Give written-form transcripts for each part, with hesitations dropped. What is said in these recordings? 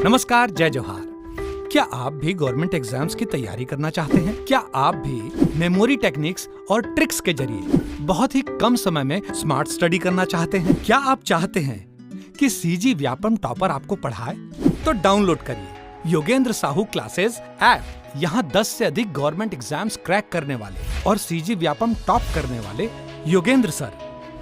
नमस्कार, जय जोहार। क्या आप भी गवर्नमेंट एग्जाम्स की तैयारी करना चाहते हैं? क्या आप भी मेमोरी टेक्निक्स और ट्रिक्स के जरिए बहुत ही कम समय में स्मार्ट स्टडी करना चाहते हैं? क्या आप चाहते हैं कि सीजी व्यापम टॉपर आपको पढ़ाए? तो डाउनलोड करिए योगेंद्र साहू क्लासेस ऐप। यहाँ 10 से अधिक गवर्नमेंट एग्जाम्स क्रैक करने वाले और सीजी व्यापम टॉप करने वाले योगेंद्र सर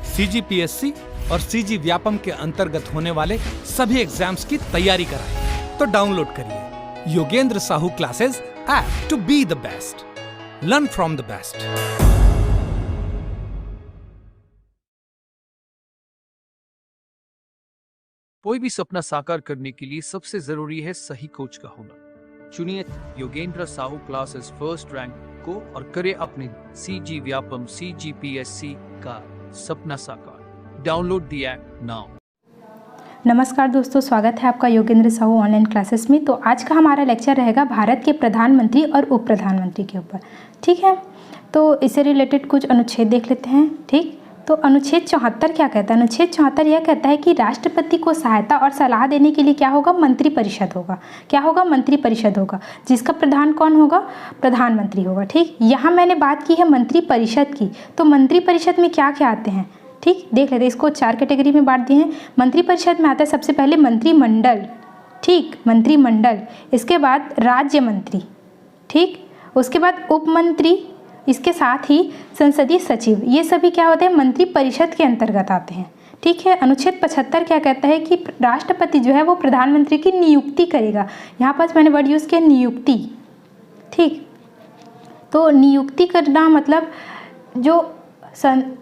CGPSC और सीजी व्यापम के अंतर्गत होने वाले सभी एग्जाम्स की तैयारी कराएं। तो डाउनलोड करिए Yogendra Sahu classes app to be the best, learn from the best. कोई भी सपना साकार करने के लिए सबसे जरूरी है सही कोच का होना। चुनिए Yogendra Sahu classes first rank को और करें अपने सीजी व्यापम CGPSC का सपना साकार। Download the app now. नमस्कार दोस्तों, स्वागत है आपका योगेंद्र साहू ऑनलाइन क्लासेस में। तो आज का हमारा लेक्चर रहेगा भारत के प्रधानमंत्री और उप प्रधानमंत्री के ऊपर। ठीक है, तो इससे रिलेटेड कुछ अनुच्छेद देख लेते हैं। ठीक, तो अनुच्छेद 74 क्या कहता है? अनुच्छेद 74 यह कहता है कि राष्ट्रपति को सहायता और सलाह देने के लिए क्या होगा? मंत्रिपरिषद होगा। क्या होगा? मंत्रिपरिषद होगा, जिसका प्रधान कौन होगा? प्रधानमंत्री होगा। ठीक, यहाँ मैंने बात की है मंत्रिपरिषद की, तो मंत्रिपरिषद में क्या क्या आते हैं? ठीक, देख लेते हैं। इसको 4 कैटेगरी में बांट दिए हैं। मंत्रिपरिषद में आता है सबसे पहले मंत्रिमंडल। ठीक, मंत्रिमंडल। इसके बाद राज्य मंत्री। ठीक, उसके बाद उप मंत्री, इसके साथ ही संसदीय सचिव। ये सभी क्या होते हैं? मंत्रिपरिषद के अंतर्गत आते हैं। ठीक है, अनुच्छेद 75 क्या कहता है कि राष्ट्रपति जो है वो प्रधानमंत्री की नियुक्ति करेगा। यहाँ पर मैंने वर्ड यूज़ किया नियुक्ति। ठीक, तो नियुक्ति करना मतलब जो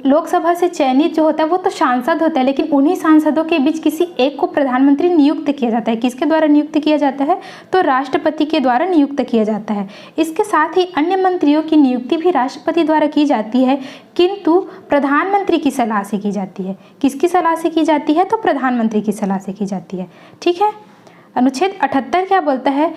लोकसभा से चयनित जो होता है वो तो सांसद होता है, लेकिन उन्हीं सांसदों के बीच किसी एक को प्रधानमंत्री नियुक्त किया जाता है। किसके द्वारा नियुक्त किया जाता है? तो राष्ट्रपति के द्वारा नियुक्त किया जाता है। इसके साथ ही अन्य मंत्रियों की नियुक्ति भी राष्ट्रपति द्वारा की जाती है, किंतु प्रधानमंत्री की सलाह से की जाती है। किसकी सलाह से की जाती है? तो प्रधानमंत्री की सलाह से की जाती है। ठीक है, अनुच्छेद 78 क्या बोलता है?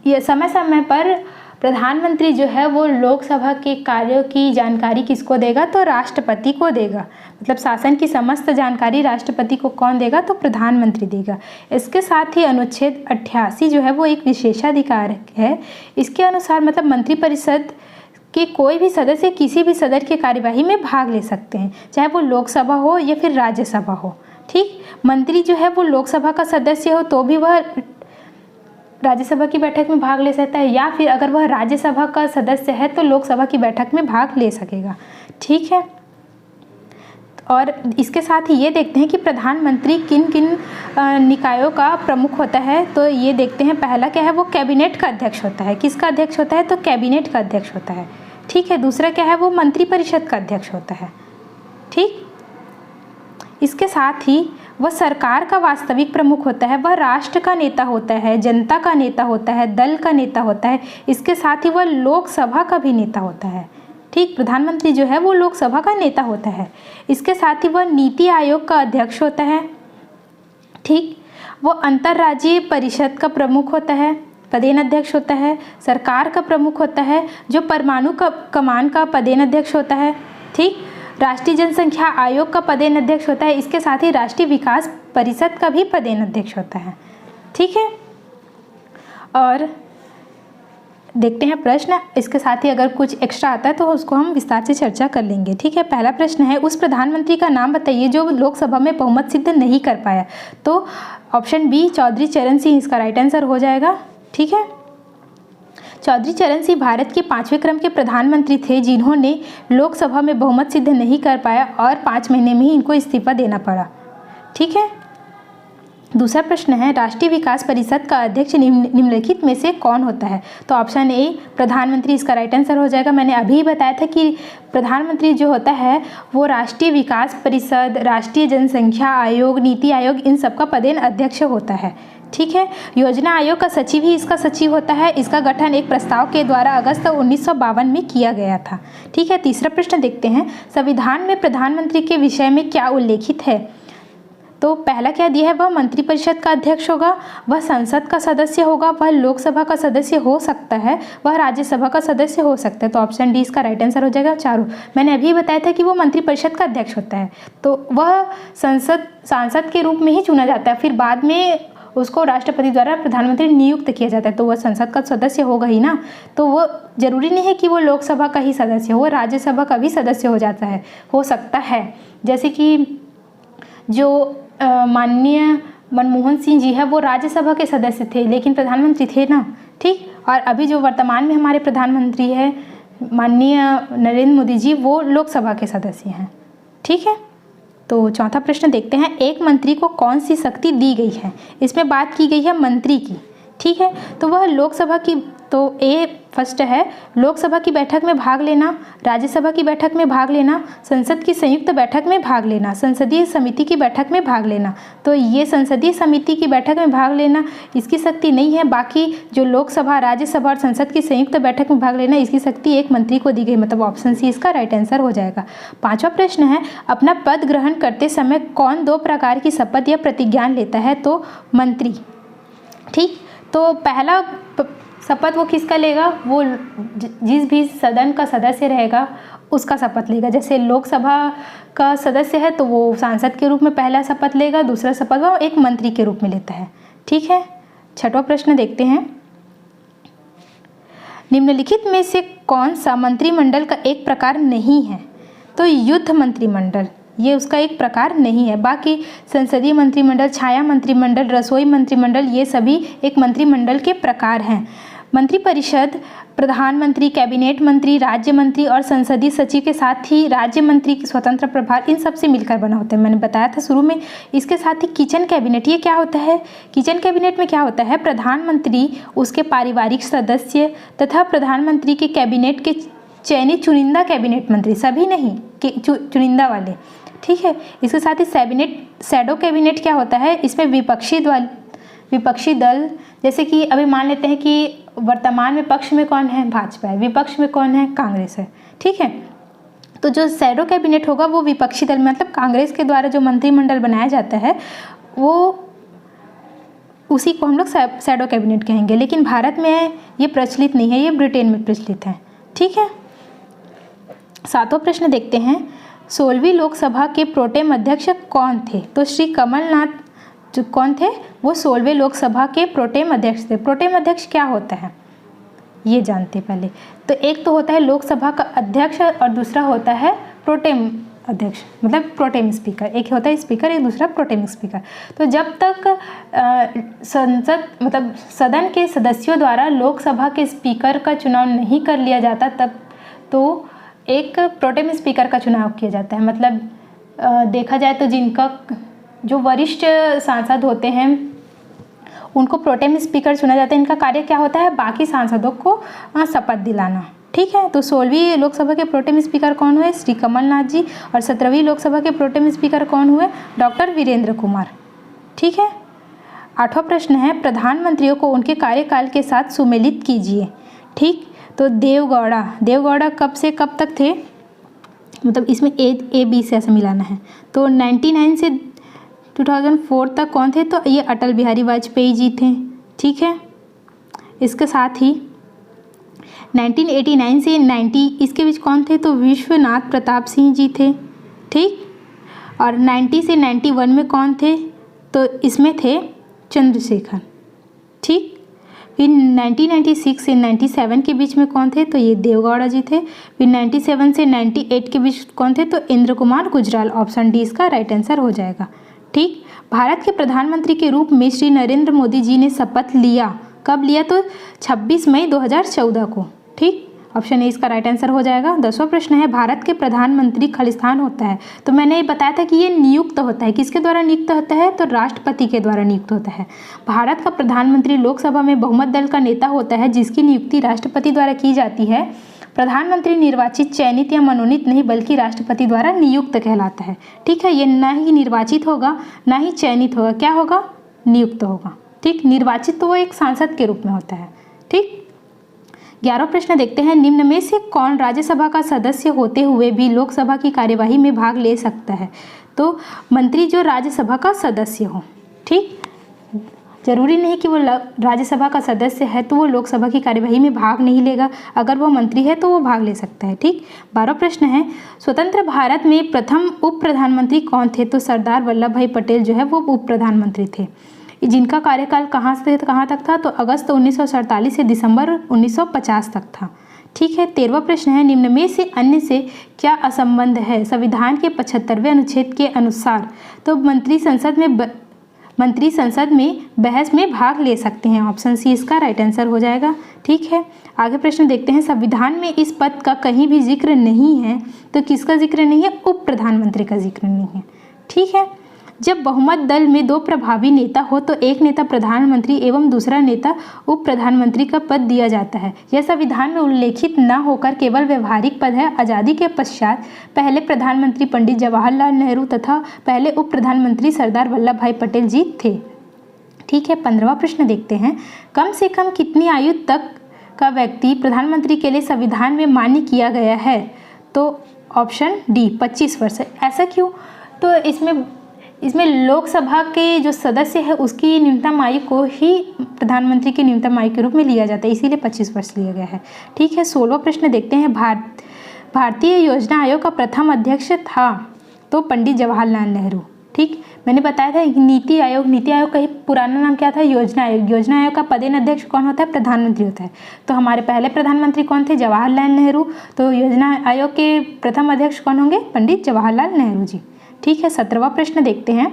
ये समय समय पर प्रधानमंत्री जो है वो लोकसभा के कार्यों की जानकारी किसको देगा? तो राष्ट्रपति को देगा। मतलब शासन की समस्त जानकारी राष्ट्रपति को कौन देगा? तो प्रधानमंत्री देगा। इसके साथ ही अनुच्छेद 88 जो है वो एक विशेषाधिकार है। इसके अनुसार मतलब मंत्रिपरिषद के कोई भी सदस्य किसी भी सदन की कार्यवाही में भाग ले सकते हैं, चाहे वो लोकसभा हो या फिर राज्यसभा हो। ठीक, मंत्री जो है वो लोकसभा का सदस्य हो तो भी वह राज्यसभा की बैठक में भाग ले सकता है, या फिर अगर वह राज्यसभा का सदस्य है तो लोकसभा की बैठक में भाग ले सकेगा। ठीक है, और इसके साथ ही ये देखते हैं कि प्रधानमंत्री किन किन निकायों का प्रमुख होता है। तो ये देखते हैं, पहला क्या है? वो कैबिनेट का अध्यक्ष होता है। किसका अध्यक्ष होता है? तो कैबिनेट का अध्यक्ष होता है। ठीक है, दूसरा क्या है? वो मंत्रिपरिषद का अध्यक्ष होता है। ठीक, इसके साथ ही वह सरकार का वास्तविक प्रमुख होता है। वह राष्ट्र का नेता होता है, जनता का नेता होता है, दल का नेता होता है। इसके साथ ही वह लोकसभा का भी नेता होता है। ठीक, प्रधानमंत्री जो है वो लोकसभा का नेता होता है। इसके साथ ही वह नीति आयोग का अध्यक्ष होता है। ठीक, वो अंतर्राज्यीय परिषद का प्रमुख होता है, पदेन अध्यक्ष होता है। सरकार का प्रमुख होता है, जो परमाणु कमान का पदेन अध्यक्ष होता है। ठीक, राष्ट्रीय जनसंख्या आयोग का पदेन अध्यक्ष होता है। इसके साथ ही राष्ट्रीय विकास परिषद का भी पदेन अध्यक्ष होता है। ठीक है, और देखते हैं प्रश्न। इसके साथ ही अगर कुछ एक्स्ट्रा आता है तो उसको हम विस्तार से चर्चा कर लेंगे। ठीक है, पहला प्रश्न है, उस प्रधानमंत्री का नाम बताइए जो लोकसभा में बहुमत सिद्ध नहीं कर पाया। तो ऑप्शन बी चौधरी चरण सिंह इसका राइट आंसर हो जाएगा। ठीक है, चौधरी चरण सिंह भारत के 5वें क्रम के प्रधानमंत्री थे, जिन्होंने लोकसभा में बहुमत सिद्ध नहीं कर पाया और 5 महीने में ही इनको इस्तीफा देना पड़ा। ठीक है, दूसरा प्रश्न है, राष्ट्रीय विकास परिषद का अध्यक्ष निम्नलिखित में से कौन होता है? तो ऑप्शन ए प्रधानमंत्री इसका राइट आंसर हो जाएगा। मैंने अभी बताया था कि प्रधानमंत्री जो होता है वो राष्ट्रीय विकास परिषद, राष्ट्रीय जनसंख्या आयोग, नीति आयोग, इन सब का पदेन अध्यक्ष होता है। ठीक है, योजना आयोग का सचिव ही इसका सचिव होता है। इसका गठन एक प्रस्ताव के द्वारा अगस्त 1952 में किया गया था। ठीक है, तीसरा प्रश्न देखते हैं, संविधान में प्रधानमंत्री के विषय में क्या उल्लेखित है? तो पहला क्या दिया है? वह मंत्रिपरिषद का अध्यक्ष होगा, वह संसद का सदस्य होगा, वह लोकसभा का सदस्य हो सकता है, वह राज्यसभा का सदस्य हो सकता है। तो ऑप्शन डी इसका राइट आंसर हो जाएगा। चारों मैंने अभी बताया था कि वो मंत्रिपरिषद का अध्यक्ष होता है, तो वह सांसद के रूप में ही चुना जाता है, फिर बाद में उसको राष्ट्रपति द्वारा प्रधानमंत्री नियुक्त किया जाता है, तो वह संसद का सदस्य होगा ही ना। तो वो जरूरी नहीं है कि वो लोकसभा का ही सदस्य हो, वो राज्यसभा का भी सदस्य हो जाता है, हो सकता है। जैसे कि जो माननीय मनमोहन सिंह जी है वो राज्यसभा के सदस्य थे लेकिन प्रधानमंत्री थे ना, ठीक। और अभी जो वर्तमान में हमारे प्रधानमंत्री है माननीय नरेंद्र मोदी जी, वो लोकसभा के सदस्य हैं, ठीक है। तो चौथा प्रश्न देखते हैं, एक मंत्री को कौन सी शक्ति दी गई है। इसमें बात की गई है मंत्री की, ठीक है। तो वह लोकसभा की, तो ए फर्स्ट है लोकसभा की बैठक में भाग लेना, राज्यसभा की बैठक में भाग लेना, संसद की संयुक्त बैठक में भाग लेना, संसदीय समिति की बैठक में भाग लेना। तो ये संसदीय समिति की बैठक में भाग लेना इसकी शक्ति नहीं है, बाकी जो लोकसभा, राज्यसभा और संसद की संयुक्त बैठक में भाग लेना इसकी शक्ति एक मंत्री को दी गई, मतलब ऑप्शन सी इसका राइट आंसर हो जाएगा। पांचवा प्रश्न है, अपना पद ग्रहण करते समय कौन 2 प्रकार की शपथ या प्रतिज्ञान लेता है। तो मंत्री, ठीक। तो पहला शपथ वो किसका लेगा, वो जिस भी सदन का सदस्य रहेगा उसका शपथ लेगा। जैसे लोकसभा का सदस्य है तो वो सांसद के रूप में पहला शपथ लेगा, दूसरा शपथ वो एक मंत्री के रूप में लेता है, ठीक है। छठवां प्रश्न देखते हैं, निम्नलिखित में से कौन सा मंत्रिमंडल का एक प्रकार नहीं है। तो युद्ध मंत्रिमंडल ये उसका एक प्रकार नहीं है, बाकी संसदीय मंत्रिमंडल, छाया मंत्रिमंडल, रसोई मंत्रिमंडल ये सभी एक मंत्रिमंडल के प्रकार हैं। मंत्रिपरिषद प्रधानमंत्री, कैबिनेट मंत्री, राज्य मंत्री और संसदीय सचिव के साथ ही राज्य मंत्री की स्वतंत्र प्रभार इन सब से मिलकर बना होता है। मैंने बताया था शुरू में। इसके साथ ही किचन कैबिनेट, ये क्या होता है, किचन कैबिनेट में क्या होता है, प्रधानमंत्री, उसके पारिवारिक सदस्य तथा प्रधानमंत्री के कैबिनेट के चयनित चुनिंदा कैबिनेट मंत्री, सभी नहीं कि चुनिंदा वाले, ठीक है। इसके साथ ही शैडो कैबिनेट क्या होता है, इसमें विपक्षी दल, जैसे कि अभी मान लेते हैं कि वर्तमान में पक्ष में कौन है, भाजपा है, विपक्ष में कौन है, कांग्रेस है, ठीक है। तो जो शैडो कैबिनेट होगा वो विपक्षी दल, मतलब कांग्रेस के द्वारा जो मंत्रिमंडल बनाया जाता है वो उसी को हम लोग शैडो कैबिनेट कहेंगे। लेकिन भारत में ये प्रचलित नहीं है, ये ब्रिटेन में प्रचलित है, ठीक है। सातवां प्रश्न देखते हैं, 16वीं लोकसभा के प्रोटेम अध्यक्ष कौन थे। तो श्री कमलनाथ जो कौन थे, वो 16वें लोकसभा के प्रोटेम अध्यक्ष थे। प्रोटेम अध्यक्ष क्या होता है ये जानते पहले। तो एक तो होता है लोकसभा का अध्यक्ष और दूसरा होता है प्रोटेम अध्यक्ष, मतलब प्रोटेम स्पीकर। एक होता है स्पीकर, एक दूसरा प्रोटेम स्पीकर। तो जब तक संसद मतलब सदन के सदस्यों द्वारा लोकसभा के स्पीकर का चुनाव नहीं कर लिया जाता तब तो एक प्रोटेम स्पीकर का चुनाव किया जाता है। मतलब देखा जाए तो जिनका जो वरिष्ठ सांसद होते हैं उनको प्रोटेम स्पीकर चुना जाता है। इनका कार्य क्या होता है, बाकी सांसदों को शपथ दिलाना, ठीक है। तो 16वीं लोकसभा के प्रोटेम स्पीकर कौन हुए, श्री कमलनाथ जी। और 17वीं लोकसभा के प्रोटेम स्पीकर कौन हुए, डॉक्टर वीरेंद्र कुमार, ठीक है। 8वां प्रश्न है, प्रधानमंत्रियों को उनके कार्यकाल के साथ सुमेलित कीजिए, ठीक। तो देवगौड़ा कब से कब तक थे, मतलब इसमें ए बी से ऐसे मिलाना है। तो 99 से 2004 तक कौन थे, तो ये अटल बिहारी वाजपेयी जी थे, ठीक है। इसके साथ ही 1989 से 90 इसके बीच कौन थे, तो विश्वनाथ प्रताप सिंह जी थे, ठीक। और 90 से 91 में कौन थे, तो इसमें थे चंद्रशेखर, ठीक। फिर 1996 से 97 के बीच में कौन थे, तो ये देवगौड़ा जी थे। फिर 97 से 98 के बीच कौन थे, तो इंद्र कुमार गुजराल। ऑप्शन डी इसका राइट आंसर हो जाएगा, ठीक। भारत के प्रधानमंत्री के रूप में श्री नरेंद्र मोदी जी ने शपथ लिया, कब लिया, तो 26 मई 2014 को, ठीक। ऑप्शन ए इसका राइट आंसर हो जाएगा। 10वां प्रश्न है, भारत के प्रधानमंत्री खालिस्तान होता है। तो मैंने ये बताया था कि ये नियुक्त होता है, किसके द्वारा नियुक्त होता है, तो राष्ट्रपति के द्वारा नियुक्त होता है। भारत का प्रधानमंत्री लोकसभा में बहुमत दल का नेता होता है जिसकी नियुक्ति राष्ट्रपति द्वारा की जाती है। प्रधानमंत्री निर्वाचित, चयनित या मनोनीत नहीं बल्कि राष्ट्रपति द्वारा नियुक्त कहलाता है, ठीक है। ये ना ही निर्वाचित होगा ना ही चयनित होगा, क्या होगा, नियुक्त होगा, ठीक। निर्वाचित तो वो एक सांसद के रूप में होता है, ठीक। 11वां प्रश्न देखते हैं, निम्न में से कौन राज्यसभा का सदस्य होते हुए भी लोकसभा की कार्यवाही में भाग ले सकता है। तो मंत्री जो राज्यसभा का सदस्य हो, ठीक। जरूरी नहीं कि वो राज्यसभा का सदस्य है तो वो लोकसभा की कार्यवाही में भाग नहीं लेगा, अगर वो मंत्री है तो वो भाग ले सकता है, ठीक। 12वां प्रश्न है, स्वतंत्र भारत में प्रथम उप प्रधानमंत्री कौन थे। तो सरदार वल्लभ भाई पटेल जो है वो उप प्रधानमंत्री थे। जिनका कार्यकाल कहाँ से कहाँ तक था, तो अगस्त 1947 से दिसंबर 1950 तक था। ठीक है। 13वां प्रश्न है, निम्न में से अन्य से क्या असंबद्ध है? संविधान के 75वें अनुच्छेद के अनुसार तो मंत्री संसद में बहस में भाग ले सकते हैं। ऑप्शन सी इसका राइट आंसर हो जाएगा। ठीक है। आगे प्रश्न देखते हैं, संविधान में इस पद का कहीं भी जिक्र नहीं है, तो किसका जिक्र नहीं है? उप प्रधानमंत्री का जिक्र नहीं है। ठीक है। जब बहुमत दल में 2 प्रभावी नेता हो तो एक नेता प्रधानमंत्री एवं दूसरा नेता उप प्रधानमंत्री का पद दिया जाता है। यह संविधान में उल्लेखित न होकर केवल व्यवहारिक पद है। आज़ादी के पश्चात पहले प्रधानमंत्री पंडित जवाहरलाल नेहरू तथा पहले उप प्रधानमंत्री सरदार वल्लभ भाई पटेल जी थे। ठीक है। 15वां प्रश्न देखते हैं, कम से कम कितनी आयु तक का व्यक्ति प्रधानमंत्री के लिए संविधान में मान्य किया गया है? तो ऑप्शन डी 25 वर्ष। ऐसा क्यों? तो इसमें लोकसभा के जो सदस्य है उसकी न्यूनतम आयु को ही प्रधानमंत्री की न्यूनतम आयु के रूप में लिया जाता है, इसीलिए 25 वर्ष लिया गया है। ठीक है। 16वां प्रश्न देखते हैं, भारतीय योजना आयोग का प्रथम अध्यक्ष था तो पंडित जवाहरलाल नेहरू। ठीक, मैंने बताया था नीति आयोग का ही पुराना नाम क्या था? योजना आयोग। योजना आयोग का पदेन अध्यक्ष कौन होता है? प्रधानमंत्री होता है। तो हमारे पहले प्रधानमंत्री कौन थे? जवाहरलाल नेहरू। तो योजना आयोग के प्रथम अध्यक्ष कौन होंगे? पंडित जवाहरलाल नेहरू जी। ठीक है। 17वां प्रश्न देखते हैं,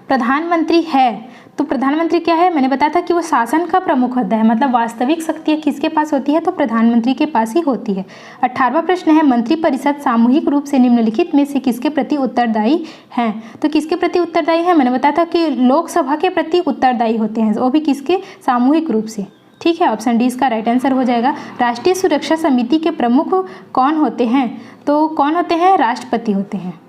प्रधानमंत्री है तो प्रधानमंत्री क्या है? मैंने बताया था कि वो शासन का प्रमुख होता है, मतलब वास्तविक शक्ति किसके पास होती है? तो प्रधानमंत्री के पास ही होती है। 18वां प्रश्न है, मंत्रिपरिषद सामूहिक रूप से निम्नलिखित में से किसके प्रति उत्तरदायी हैं? तो किसके प्रति उत्तरदायी है? मैंने बताया था कि लोकसभा के प्रति उत्तरदायी होते हैं, वो भी किसके? सामूहिक रूप से। ठीक है। ऑप्शन डी इसका राइट आंसर हो जाएगा। राष्ट्रीय सुरक्षा समिति के प्रमुख कौन होते हैं? तो कौन होते हैं? राष्ट्रपति होते हैं।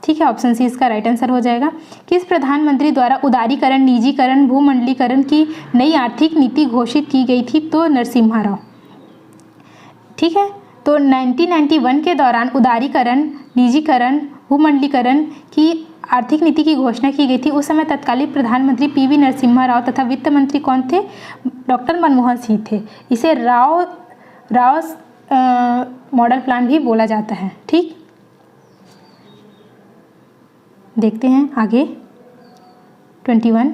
ठीक है। ऑप्शन सी इसका राइट आंसर हो जाएगा। किस प्रधानमंत्री द्वारा उदारीकरण, निजीकरण, भूमंडलीकरण की नई आर्थिक नीति घोषित की गई थी? तो नरसिम्हा राव। ठीक है। तो 1991 के दौरान उदारीकरण, निजीकरण, भूमंडलीकरण की आर्थिक नीति की घोषणा की गई थी। उस समय तत्कालीन प्रधानमंत्री पीवी नरसिम्हा राव तथा वित्त मंत्री कौन थे? डॉक्टर मनमोहन सिंह थे। इसे राव मॉडल प्लान भी बोला जाता है। ठीक, देखते हैं आगे। 21,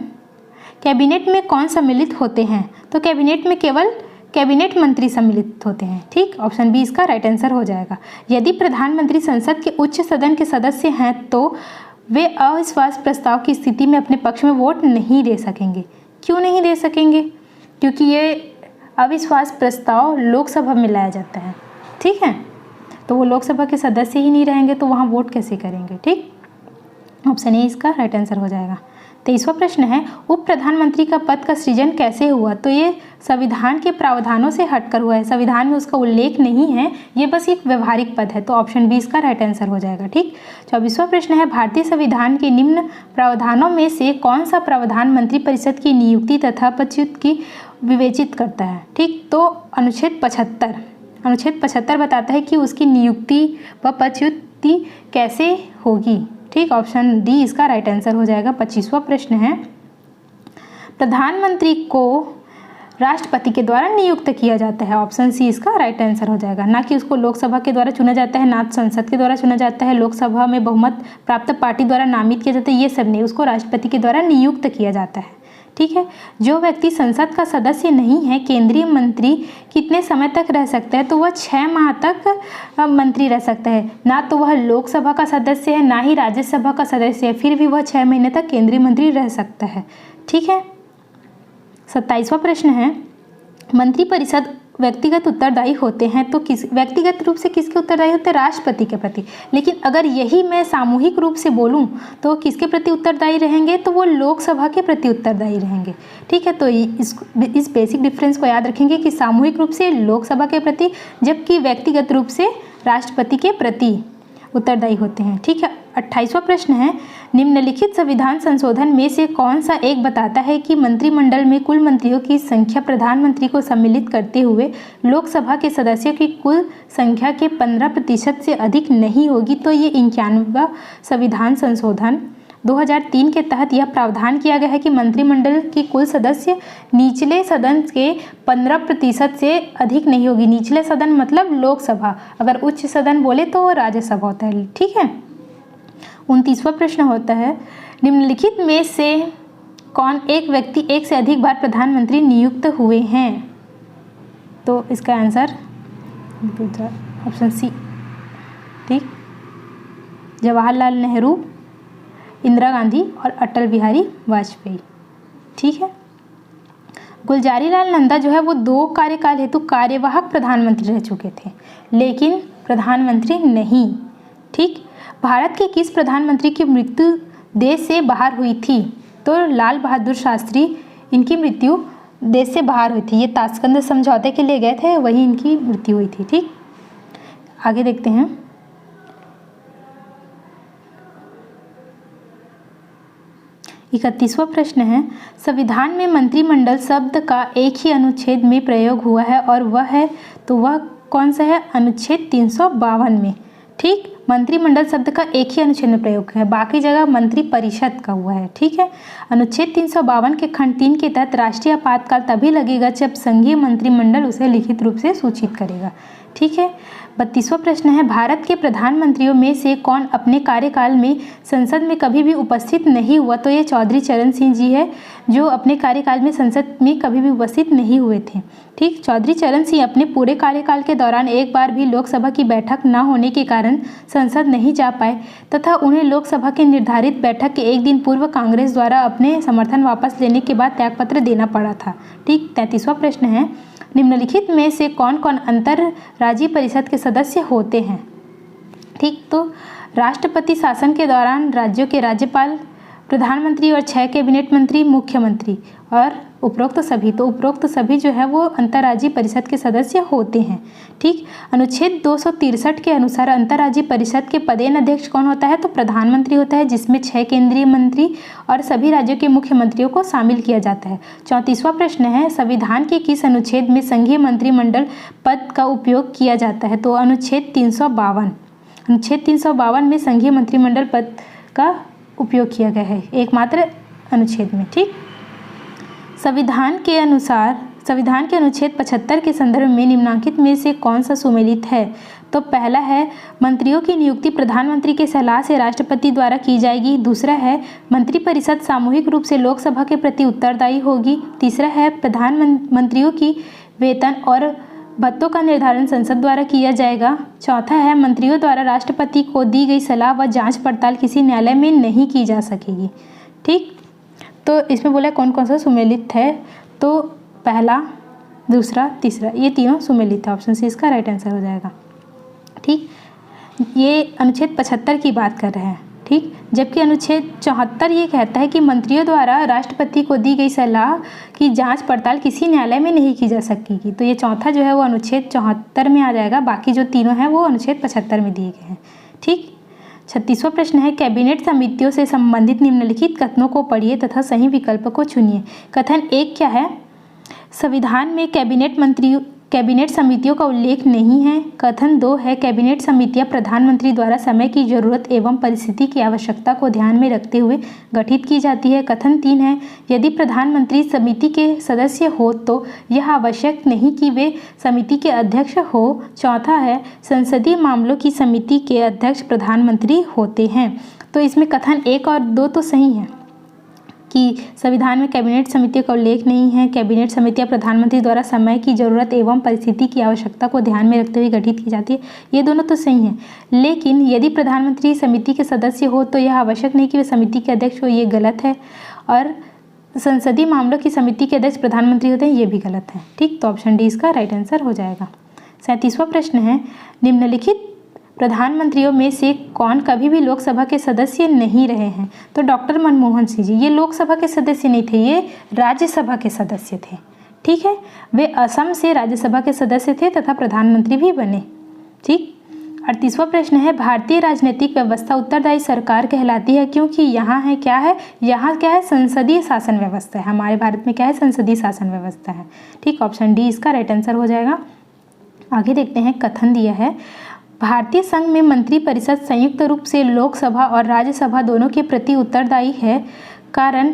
कैबिनेट में कौन सम्मिलित होते हैं? तो कैबिनेट में केवल कैबिनेट मंत्री सम्मिलित होते हैं। ठीक, ऑप्शन बी इसका राइट आंसर हो जाएगा। यदि प्रधानमंत्री संसद के उच्च सदन के सदस्य हैं तो वे अविश्वास प्रस्ताव की स्थिति में अपने पक्ष में वोट नहीं दे सकेंगे। क्यों नहीं दे सकेंगे? क्योंकि ये अविश्वास प्रस्ताव लोकसभा में लाया जाता है। ठीक है, तो वो लोकसभा के सदस्य ही नहीं रहेंगे तो वहाँ वोट कैसे करेंगे? ठीक, ऑप्शन ए इसका राइट आंसर हो जाएगा। 23वां प्रश्न है, उप प्रधानमंत्री का पद का सृजन कैसे हुआ? तो ये संविधान के प्रावधानों से हटकर हुआ है, संविधान में उसका उल्लेख नहीं है, ये बस एक व्यवहारिक पद है। तो ऑप्शन बी इसका राइट आंसर हो जाएगा। ठीक, 24वां प्रश्न है, भारतीय संविधान के निम्न प्रावधानों में से कौन सा प्रावधान मंत्रिपरिषद की नियुक्ति तथा पदच्युत की विवेचित करता है? ठीक, तो अनुच्छेद 75 बताता है कि उसकी नियुक्ति व पदच्युति कैसे होगी। ठीक, ऑप्शन डी इसका राइट आंसर हो जाएगा। 25वां प्रश्न है, प्रधानमंत्री को राष्ट्रपति के द्वारा नियुक्त किया जाता है। ऑप्शन सी इसका राइट आंसर हो जाएगा। ना कि उसको लोकसभा के द्वारा चुना जाता है, ना संसद के द्वारा चुना जाता है, लोकसभा में बहुमत प्राप्त पार्टी द्वारा नामित किया जाता है, ये सब नहीं, उसको राष्ट्रपति के द्वारा नियुक्त किया जाता है। ठीक है, जो व्यक्ति संसद का सदस्य नहीं है, केंद्रीय मंत्री कितने समय तक रह सकता है? तो वह 6 माह तक मंत्री रह सकता है। ना तो वह लोकसभा का सदस्य है, ना ही राज्यसभा का सदस्य है, फिर भी वह 6 महीने तक केंद्रीय मंत्री रह सकता है। ठीक है। 27वां प्रश्न है, मंत्रिपरिषद व्यक्तिगत उत्तरदायी होते हैं तो किस व्यक्तिगत रूप से किसके उत्तरदायी होते हैं? राष्ट्रपति के प्रति। लेकिन अगर यही मैं सामूहिक रूप से बोलूं तो किसके प्रति उत्तरदायी रहेंगे? तो वो लोकसभा के प्रति उत्तरदायी रहेंगे। ठीक है, तो इस बेसिक डिफरेंस को याद रखेंगे कि सामूहिक रूप से लोकसभा के प्रति, जबकि व्यक्तिगत रूप से राष्ट्रपति के प्रति उत्तरदायी होते हैं। ठीक है। 28वां प्रश्न है, निम्नलिखित संविधान संशोधन में से कौन सा एक बताता है कि मंत्रिमंडल में कुल मंत्रियों की संख्या प्रधानमंत्री को सम्मिलित करते हुए लोकसभा के सदस्यों की कुल संख्या के 15% से अधिक नहीं होगी? तो ये 91वां संविधान संशोधन 2003 के तहत यह प्रावधान किया गया है कि मंत्रिमंडल की कुल सदस्य निचले सदन के 15% से अधिक नहीं होगी। निचले सदन मतलब लोकसभा, अगर उच्च सदन बोले तो वो राज्यसभा होता है। ठीक है। 29वां प्रश्न होता है, निम्नलिखित में से कौन एक व्यक्ति एक से अधिक बार प्रधानमंत्री नियुक्त हुए हैं? तो इसका आंसर ऑप्शन सी, ठीक, जवाहरलाल नेहरू, इंदिरा गांधी और अटल बिहारी वाजपेयी, ठीक है। गुलजारी लाल नंदा जो है वो 2 कार्यकाल हेतु कार्यवाहक प्रधानमंत्री रह चुके थे, लेकिन प्रधानमंत्री नहीं, ठीक। भारत के किस प्रधानमंत्री की मृत्यु देश से बाहर हुई थी? तो लाल बहादुर शास्त्री, इनकी मृत्यु देश से बाहर हुई थी। ये ताशकंद समझौते के लिए गए थे, वहीं इनकी मृत्यु हुई थी, ठीक। आगे देखते हैं। 31वां प्रश्न है, संविधान में मंत्रिमंडल शब्द का एक ही अनुच्छेद में प्रयोग हुआ है और वह है, तो वह कौन सा है? अनुच्छेद 352 में, ठीक। मंत्रिमंडल शब्द का एक ही अनुच्छेद में प्रयोग है, बाकी जगह मंत्री परिषद का हुआ है, ठीक है। अनुच्छेद 352 के खंड 3 के तहत राष्ट्रीय आपातकाल तभी लगेगा जब संघीय मंत्रिमंडल उसे लिखित रूप से सूचित करेगा, ठीक है। 32वां प्रश्न है, भारत के प्रधानमंत्रियों में से कौन अपने कार्यकाल में संसद में कभी भी उपस्थित नहीं हुआ? तो ये चौधरी चरण सिंह जी है, जो अपने कार्यकाल में संसद में कभी भी उपस्थित नहीं हुए थे, ठीक। चौधरी चरण सिंह अपने पूरे कार्यकाल के दौरान एक बार भी लोकसभा की बैठक न होने के कारण संसद नहीं जा पाए तथा उन्हें लोकसभा के निर्धारित बैठक के एक दिन पूर्व कांग्रेस द्वारा अपने समर्थन वापस लेने के बाद त्यागपत्र देना पड़ा था, ठीक। 33वां प्रश्न है, निम्नलिखित में से कौन कौन अंतर्राज्यीय परिषद के सदस्य होते हैं? ठीक, तो राष्ट्रपति शासन के दौरान राज्यों के राज्यपाल, प्रधानमंत्री और 6 कैबिनेट मंत्री, मुख्यमंत्री और उपरोक्त सभी, तो उपरोक्त सभी जो है वो अंतर्राज्यीय परिषद के सदस्य होते हैं, ठीक। अनुच्छेद 263 के अनुसार अंतर्राज्यीय परिषद के पदेन अध्यक्ष कौन होता है? तो प्रधानमंत्री होता है, जिसमें 6 केंद्रीय मंत्री और सभी राज्यों के मुख्यमंत्रियों को शामिल किया जाता है। 34वां प्रश्न है, संविधान के किस अनुच्छेद में संघीय मंत्रिमंडल पद का उपयोग किया जाता है? तो अनुच्छेद 352, अनुच्छेद 352 में संघीय मंत्रिमंडल पद का उपयोग किया गया है, एकमात्र अनुच्छेद में, ठीक। संविधान के अनुच्छेद 75 के संदर्भ में निम्नलिखित में से कौन सा सुमेलित है? तो पहला है, मंत्रियों की नियुक्ति प्रधानमंत्री के सलाह से राष्ट्रपति द्वारा की जाएगी। दूसरा है, मंत्रिपरिषद सामूहिक रूप से लोकसभा के प्रति उत्तरदायी होगी। तीसरा है, प्रधानमंत्रियों की वेतन और भत्तों का निर्धारण संसद द्वारा किया जाएगा। चौथा है, मंत्रियों द्वारा राष्ट्रपति को दी गई सलाह व जांच पड़ताल किसी न्यायालय में नहीं की जा सकेगी, ठीक। तो इसमें बोला कौन कौन सा सुमेलित है? तो पहला, दूसरा, तीसरा, ये तीनों सुमेलित है। ऑप्शन सी इसका राइट आंसर हो जाएगा, ठीक। ये अनुच्छेद 75 की बात कर रहे हैं, ठीक। जबकि अनुच्छेद 74 ये कहता है कि मंत्रियों द्वारा राष्ट्रपति को दी गई सलाह की जांच पड़ताल किसी न्यायालय में नहीं की जा सकेगी। तो ये चौथा जो है वो अनुच्छेद 74 में आ जाएगा, बाकी जो तीनों हैं वो अनुच्छेद 75 में दिए गए हैं, ठीक। 36वां प्रश्न है, कैबिनेट समितियों से संबंधित निम्नलिखित कथनों को पढ़िए तथा सही विकल्प को चुनिए। कथन 1 क्या है? संविधान में कैबिनेट समितियों का उल्लेख नहीं है। कथन 2 है, कैबिनेट समितियां प्रधानमंत्री द्वारा समय की जरूरत एवं परिस्थिति की आवश्यकता को ध्यान में रखते हुए गठित की जाती है। कथन 3 है, यदि प्रधानमंत्री समिति के सदस्य हो तो यह आवश्यक नहीं कि वे समिति के अध्यक्ष हो। चौथा है, संसदीय मामलों की समिति के अध्यक्ष प्रधानमंत्री होते हैं। तो इसमें कथन 1 और 2 तो सही हैं कि संविधान में कैबिनेट समितियों का उल्लेख नहीं है। कैबिनेट समितियां प्रधानमंत्री द्वारा समय की जरूरत एवं परिस्थिति की आवश्यकता को ध्यान में रखते हुए गठित की जाती है, ये दोनों तो सही हैं। लेकिन यदि प्रधानमंत्री समिति के सदस्य हो तो यह आवश्यक नहीं कि वे समिति के अध्यक्ष हो, ये गलत है। और संसदीय मामलों की समिति के अध्यक्ष प्रधानमंत्री होते हैं, ये भी गलत है, ठीक। तो ऑप्शन डी इसका राइट आंसर हो जाएगा। 37वां प्रश्न है, निम्नलिखित प्रधानमंत्रियों में से कौन कभी भी लोकसभा के सदस्य नहीं रहे हैं? तो डॉक्टर मनमोहन सिंह जी, ये लोकसभा के सदस्य नहीं थे, ये राज्यसभा के सदस्य थे, ठीक है। वे असम से राज्यसभा के सदस्य थे तथा प्रधानमंत्री भी बने, ठीक। 38वां प्रश्न है, भारतीय राजनीतिक व्यवस्था उत्तरदायी सरकार कहलाती है क्योंकि यहाँ है क्या है? यहाँ क्या है? संसदीय शासन व्यवस्था है। हमारे भारत में क्या है? संसदीय शासन व्यवस्था है, ठीक। ऑप्शन डी इसका राइट आंसर हो जाएगा। आगे देखते हैं, कथन दिया है, भारतीय संघ में मंत्रिपरिषद संयुक्त रूप से लोकसभा और राज्यसभा दोनों के प्रति उत्तरदायी है। कारण,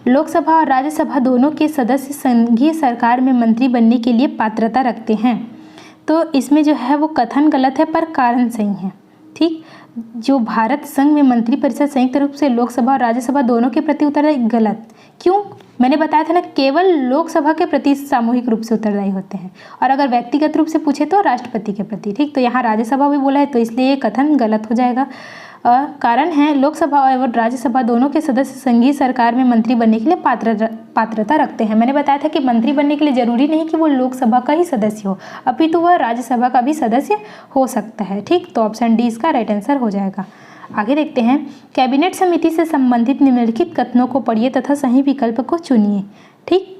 लोकसभा और राज्यसभा दोनों के सदस्य संघीय सरकार में मंत्री बनने के लिए पात्रता रखते हैं। तो इसमें जो है वो कथन गलत है पर कारण सही है, ठीक। जो भारत संघ में मंत्रिपरिषद संयुक्त रूप से लोकसभा और राज्यसभा दोनों के प्रति उत्तरदायी, गलत, क्यों? मैंने बताया था ना, केवल लोकसभा के प्रति सामूहिक रूप से उत्तरदायी होते हैं, और अगर व्यक्तिगत रूप से पूछे तो राष्ट्रपति के प्रति। ठीक, तो यहाँ राज्यसभा भी बोला है, तो इसलिए ये कथन गलत हो जाएगा। कारण है, लोकसभा एवं राज्यसभा दोनों के सदस्य संघीय सरकार में मंत्री बनने के लिए पात्रता रखते हैं। मैंने बताया था कि मंत्री बनने के लिए जरूरी नहीं कि वो लोकसभा का ही सदस्य हो, अपितु वह राज्यसभा का भी सदस्य हो सकता है। ठीक, तो ऑप्शन डी इसका राइट आंसर हो जाएगा। आगे देखते हैं, कैबिनेट समिति से संबंधित निम्नलिखित कथनों को पढ़िए तथा सही विकल्प को चुनिए। ठीक,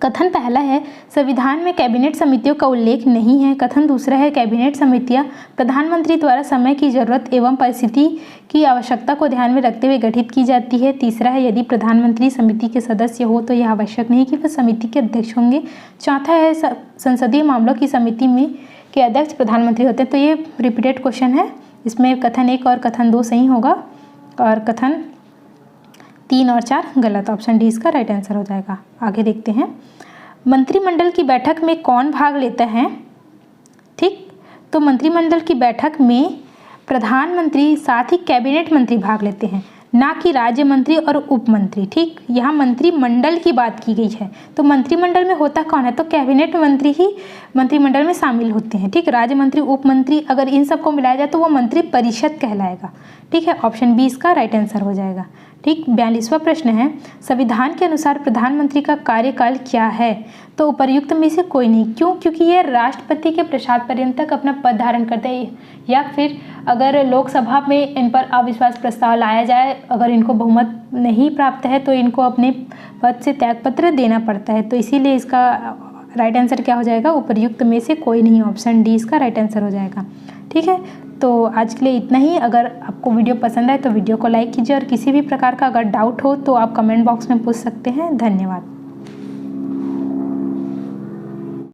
कथन पहला है, संविधान में कैबिनेट समितियों का उल्लेख नहीं है। कथन दूसरा है, कैबिनेट समितियां प्रधानमंत्री द्वारा समय की जरूरत एवं परिस्थिति की आवश्यकता को ध्यान में रखते हुए गठित की जाती है। तीसरा है, यदि प्रधानमंत्री समिति के सदस्य हो तो यह आवश्यक नहीं कि वह समिति के अध्यक्ष होंगे। चौथा है, संसदीय मामलों की समिति में के अध्यक्ष प्रधानमंत्री होते हैं। तो ये रिपीटेड क्वेश्चन है, इसमें कथन 1 और कथन 2 सही होगा और कथन 3 और 4 गलत। ऑप्शन डी इसका राइट आंसर हो जाएगा। आगे देखते हैं, मंत्रिमंडल की बैठक में कौन भाग लेता है? ठीक, तो मंत्रिमंडल की बैठक में प्रधानमंत्री साथ ही कैबिनेट मंत्री भाग लेते हैं, ना कि राज्य मंत्री और उप मंत्री। ठीक, यहाँ मंत्रिमंडल की बात की गई है, तो मंत्रिमंडल में होता कौन है? तो कैबिनेट मंत्री ही मंत्रिमंडल में शामिल होते हैं। ठीक, राज्य मंत्री, उप मंत्री, अगर इन सबको मिलाया जाए तो वो मंत्री परिषद कहलाएगा। ठीक है, ऑप्शन बी इसका राइट आंसर हो जाएगा। ठीक, 42वां प्रश्न है, संविधान के अनुसार प्रधानमंत्री का कार्यकाल क्या है? तो उपर्युक्त में से कोई नहीं। क्यों? क्योंकि ये राष्ट्रपति के प्रसाद पर्यंत तक अपना पद धारण करते हैं, या फिर अगर लोकसभा में इन पर अविश्वास प्रस्ताव लाया जाए, अगर इनको बहुमत नहीं प्राप्त है तो इनको अपने पद से त्यागपत्र देना पड़ता है। तो इसीलिए इसका राइट आंसर क्या हो जाएगा? उपर्युक्त में से कोई नहीं। ऑप्शन डी इसका राइट आंसर हो जाएगा। ठीक है, तो आज के लिए इतना ही। अगर आपको वीडियो पसंद आए तो वीडियो को लाइक कीजिए, और किसी भी प्रकार का अगर डाउट हो तो आप कमेंट बॉक्स में पूछ सकते हैं। धन्यवाद।